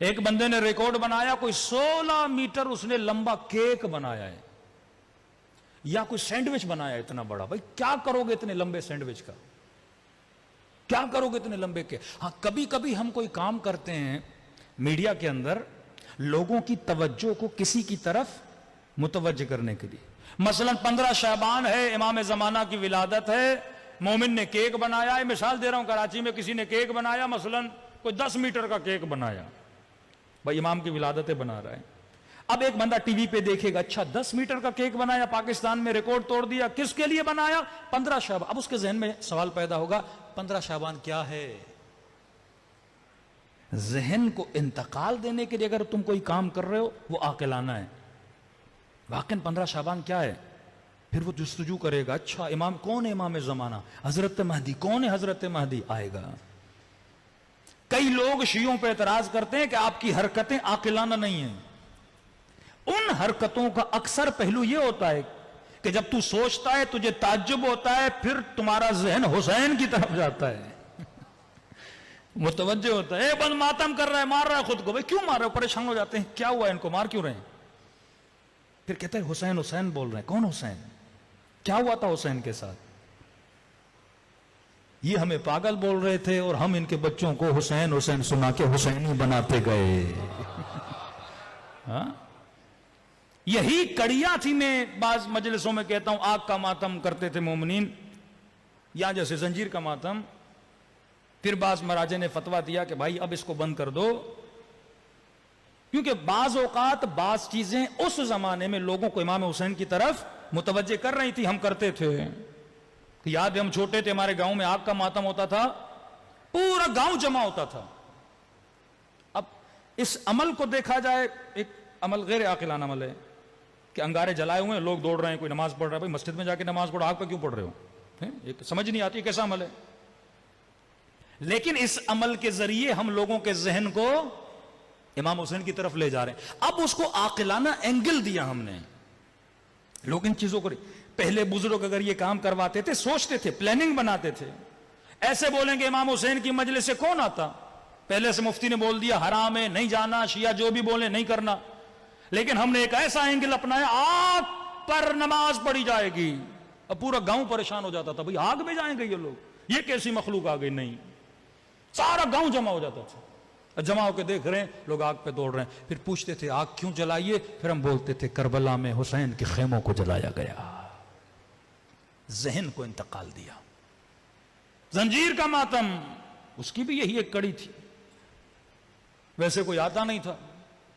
ایک بندے نے ریکارڈ بنایا، کوئی 16 میٹر اس نے لمبا کیک بنایا ہے یا کوئی سینڈوچ بنایا اتنا بڑا۔ بھائی کیا کرو گے اتنے لمبے سینڈوچ کا؟ کیا کرو گے اتنے لمبے کے؟ ہاں کبھی کبھی ہم کوئی کام کرتے ہیں میڈیا کے اندر لوگوں کی توجہ کو کسی کی طرف متوجہ کرنے کے لیے، مثلا 15 شعبان ہے، امام زمانہ کی ولادت ہے، مومن نے کیک بنایا ہے، مثال دے رہا ہوں، کراچی میں کسی نے کیک بنایا، مثلا کوئی 10 میٹر کا کیک بنایا، بھائی امام کی ولادتیں بنا رہا ہے۔ اب ایک بندہ ٹی وی پہ دیکھے گا، اچھا 10 میٹر کا کیک بنایا، پاکستان میں ریکارڈ توڑ دیا، کس کے لیے بنایا؟ 15 شعبان۔ اب اس کے ذہن میں سوال پیدا ہوگا، 15 شعبان کیا ہے؟ ذہن کو انتقال دینے کے لیے اگر تم کوئی کام کر رہے ہو وہ عاقلانہ ہے، واقعاً 15 شعبان کیا ہے؟ پھر وہ جستجو کرے گا، اچھا امام کون ہے؟ امام زمانہ حضرت مہدی۔ کون ہے حضرت مہدی؟ آئے گا۔ کئی لوگ شیعوں پہ اعتراض کرتے ہیں کہ آپ کی حرکتیں عاقلانہ نہیں ہیں۔ ان حرکتوں کا اکثر پہلو یہ ہوتا ہے کہ جب تو سوچتا ہے تجھے تعجب ہوتا ہے، پھر تمہارا ذہن حسین کی طرف جاتا ہے، متوجہ ہوتا ہے۔ بند ماتم کر رہا ہے، مار رہا ہے خود کو، بھائی کیوں مار رہے ہو؟ پریشان ہو جاتے ہیں، کیا ہوا ان کو، مار کیوں رہے ہیں؟ پھر کہتے ہیں حسین حسین بول رہے ہیں۔ کون حسین؟ کیا ہوا تھا حسین کے ساتھ؟ یہ ہمیں پاگل بول رہے تھے اور ہم ان کے بچوں کو حسین حسین سنا کے حسینی بناتے گئے۔ ہاں یہی کڑیاں تھی۔ میں بعض مجلسوں میں کہتا ہوں آگ کا ماتم کرتے تھے مومنین، یا جیسے زنجیر کا ماتم۔ پھر بعض مراجع نے فتویٰ دیا کہ بھائی اب اس کو بند کر دو، کیونکہ بعض اوقات بعض چیزیں اس زمانے میں لوگوں کو امام حسین کی طرف متوجہ کر رہی تھی۔ ہم کرتے تھے، یاد ہے ہم چھوٹے تھے، ہمارے گاؤں میں آگ کا ماتم ہوتا تھا، پورا گاؤں جمع ہوتا تھا۔ اب اس عمل کو دیکھا جائے، ایک عمل غیر عاقلانہ عمل ہے کہ انگارے جلائے ہوئے ہیں، لوگ دوڑ رہے ہیں، کوئی نماز پڑھ رہا ہے، بھائی مسجد میں جا کے نماز پڑھو، آگ پہ کیوں پڑھ رہے ہو؟ ایک سمجھ نہیں آتی کیسا عمل ہے۔ لیکن اس عمل کے ذریعے ہم لوگوں کے ذہن کو امام حسین کی طرف لے جا رہے ہیں۔ اب اس کو عاقلانہ اینگل دیا ہم نے۔ لوگ ان چیزوں کو، پہلے بزرگ اگر یہ کام کرواتے تھے، سوچتے تھے، پلاننگ بناتے تھے، ایسے بولیں گے امام حسین کی مجلس سے کون آتا؟ پہلے سے مفتی نے بول دیا حرام ہے، نہیں جانا، شیعہ جو بھی بولے نہیں کرنا۔ لیکن ہم نے ایک ایسا اینگل اپنایا، آگ پر نماز پڑھی جائے گی۔ اب پورا گاؤں پریشان ہو جاتا تھا، بھئی آگ میں جائیں گے یہ لوگ، یہ کیسی مخلوق آ گئی؟ نہیں، سارا گاؤں جمع ہو جاتا تھا، جمع ہو کے دیکھ رہے ہیں لوگ آگ پہ دوڑ رہے ہیں۔ پھر پوچھتے تھے آگ کیوں جلائیے؟ پھر ہم بولتے تھے کربلا میں حسین کے خیموں کو جلایا گیا۔ ذہن کو انتقال دیا۔ زنجیر کا ماتم، اس کی بھی یہی ایک کڑی تھی، ویسے کوئی آتا نہیں تھا۔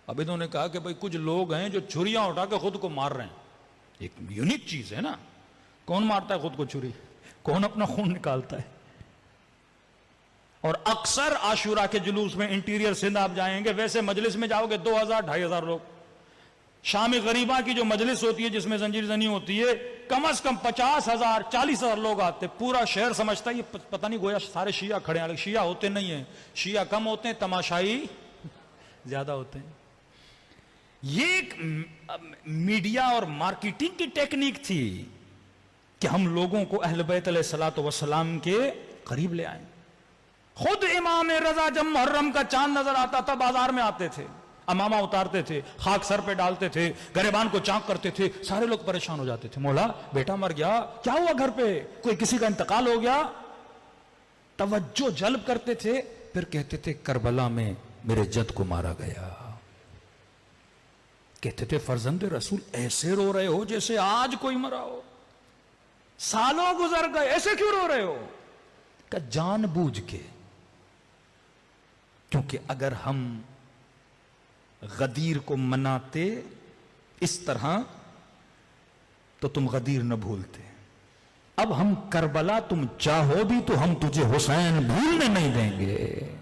اب انہوں نے کہا کہ بھئی کچھ لوگ ہیں جو چھریاں اٹھا کے خود کو مار رہے ہیں۔ ایک یونیک چیز ہے نا، کون مارتا ہے خود کو چھری؟ کون اپنا خون نکالتا ہے؟ اور اکثر عاشورہ کے جلوس میں انٹیریئر سندھ آپ جائیں گے، ویسے مجلس میں جاؤ گے 2000 2500 لوگ۔ شام غریبہ کی جو مجلس ہوتی ہے جس میں زنجیر زنی ہوتی ہے، کم از کم 50,000 40,000 لوگ آتے، پورا شہر سمجھتا ہے یہ پتہ نہیں گویا سارے شیعہ کھڑے ہیں، شیعہ ہوتے نہیں ہیں، شیعہ کم ہوتے ہیں، تماشائی زیادہ ہوتے ہیں۔ یہ ایک میڈیا اور مارکیٹنگ کی ٹیکنیک تھی کہ ہم لوگوں کو اہل بیت علیہ الصلوۃ والسلام کے قریب لے آئیں۔ خود امام رضا جب محرم کا چاند نظر آتا تھا بازار میں آتے تھے، امامہ اتارتے تھے، خاک سر پہ ڈالتے تھے، گریبان کو چاک کرتے تھے، سارے لوگ پریشان ہو جاتے تھے، مولا بیٹا مر گیا، کیا ہوا گھر پہ، کوئی کسی کا انتقال ہو گیا؟ توجہ جلب کرتے تھے، پھر کہتے تھے کربلا میں میرے جد کو مارا گیا۔ کہتے تھے فرزند رسول ایسے رو رہے ہو جیسے آج کوئی مرا ہو، سالوں گزر گئے، ایسے کیوں رو رہے ہو؟ کہ جان بوجھ کے، کیونکہ اگر ہم غدیر کو مناتے اس طرح تو تم غدیر نہ بھولتے۔ اب ہم کربلا تم چاہو بھی تو ہم تجھے حسین بھولنے نہیں دیں گے۔